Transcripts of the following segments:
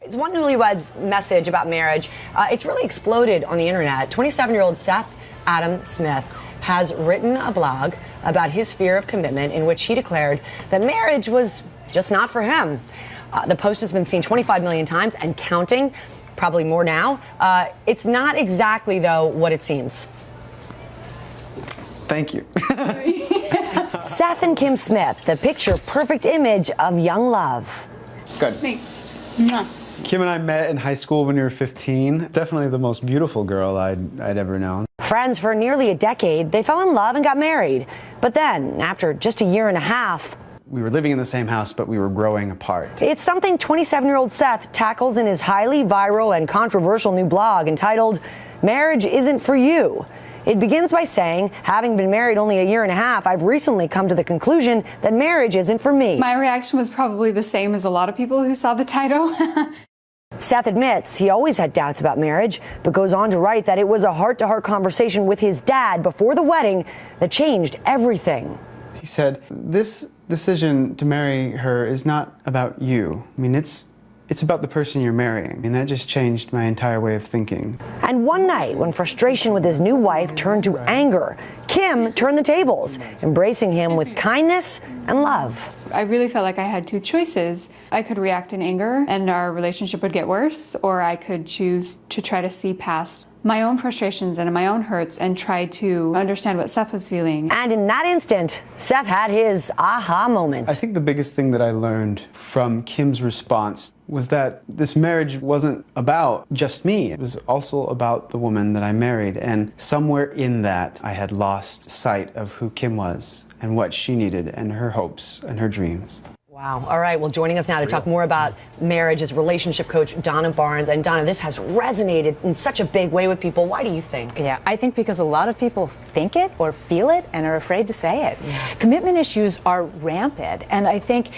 It's one Newlywed's message about marriage. It's really exploded on the internet. 27-year-old Seth Adam Smith has written a blog about his fear of commitment in which he declared that marriage was just not for him. The post has been seen 25 million times and counting, probably more now. It's not exactly, though, what it seems. Thank you. Seth and Kim Smith, the picture-perfect image of young love. Good. Thanks. Mwah. Kim and I met in high school when we were 15. Definitely the most beautiful girl I'd ever known. Friends for nearly a decade, they fell in love and got married. But then, after just a year and a half, we were living in the same house, but we were growing apart. It's something 27-year-old Seth tackles in his highly viral and controversial new blog entitled, "Marriage Isn't For You." It begins by saying, having been married only a year and a half, I've recently come to the conclusion that marriage isn't for me. My reaction was probably the same as a lot of people who saw the title. Seth admits he always had doubts about marriage, but goes on to write that it was a heart-to-heart conversation with his dad before the wedding that changed everything. He said, this decision to marry her is not about you. I mean, it's about the person you're marrying. And that just changed my entire way of thinking. And one night, when frustration with his new wife turned to anger, Kim turned the tables, embracing him with kindness and love. I really felt like I had two choices. I could react in anger and our relationship would get worse, or I could choose to try to see past my own frustrations and my own hurts and try to understand what Seth was feeling. And in that instant, Seth had his aha moment. I think the biggest thing that I learned from Kim's response was that this marriage wasn't about just me. It was also about the woman that I married. And somewhere in that, I had lost sight of who Kim was and what she needed and her hopes and her dreams. Wow. All right. Well, joining us now to talk more about marriage is relationship coach Donna Barnes. And Donna, this has resonated in such a big way with people. Why do you think? Yeah, I think because a lot of people think it or feel it and are afraid to say it. Yeah. Commitment issues are rampant. And I think,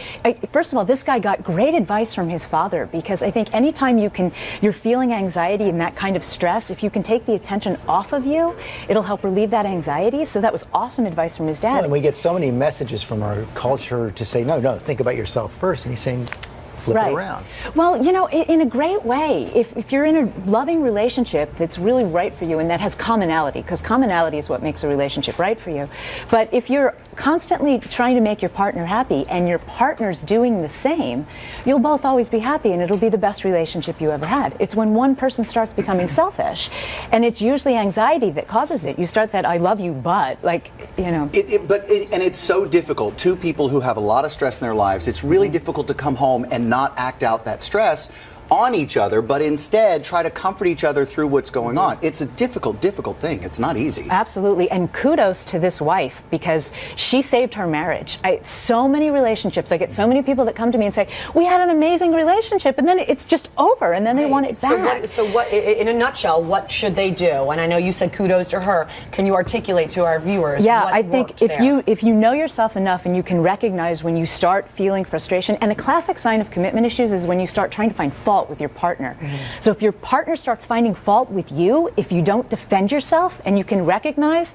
first of all, this guy got great advice from his father, because I think anytime you're feeling anxiety and that kind of stress, if you can take the attention off of you, it'll help relieve that anxiety. So that was awesome advice from his dad. Well, and we get so many messages from our culture to say, no, think about yourself first. And he's saying, flip it around. Well, you know, in a great way. If you're in a loving relationship that's really right for you and that has commonality, because commonality is what makes a relationship right for you. But if you're constantly trying to make your partner happy and your partner's doing the same, you'll both always be happy and it'll be the best relationship you ever had. It's when one person starts becoming selfish, and it's usually anxiety that causes it. You start that I love you, but, like, you know. And it's so difficult. Two people who have a lot of stress in their lives, it's really difficult to come home and not act out that stress on each other, but instead try to comfort each other through what's going on. It's a difficult thing. It's not easy. Absolutely. And kudos to this wife, because she saved her marriage. So many relationships, I get so many people that come to me and say, we had an amazing relationship, and then it's just over, and then they want it back. So what, in a nutshell, what should they do? And I know you said kudos to her. Can you articulate to our viewers what I think if you know yourself enough and you can recognize when you start feeling frustration, and a classic sign of commitment issues is when you start trying to find fault with your partner. So if your partner starts finding fault with you, if you don't defend yourself and you can recognize,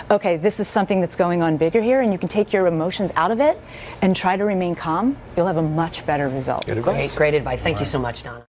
okay, this is something that's going on bigger here, and you can take your emotions out of it and try to remain calm, you'll have a much better result. Good advice. Great advice. Thank you so much, Donna.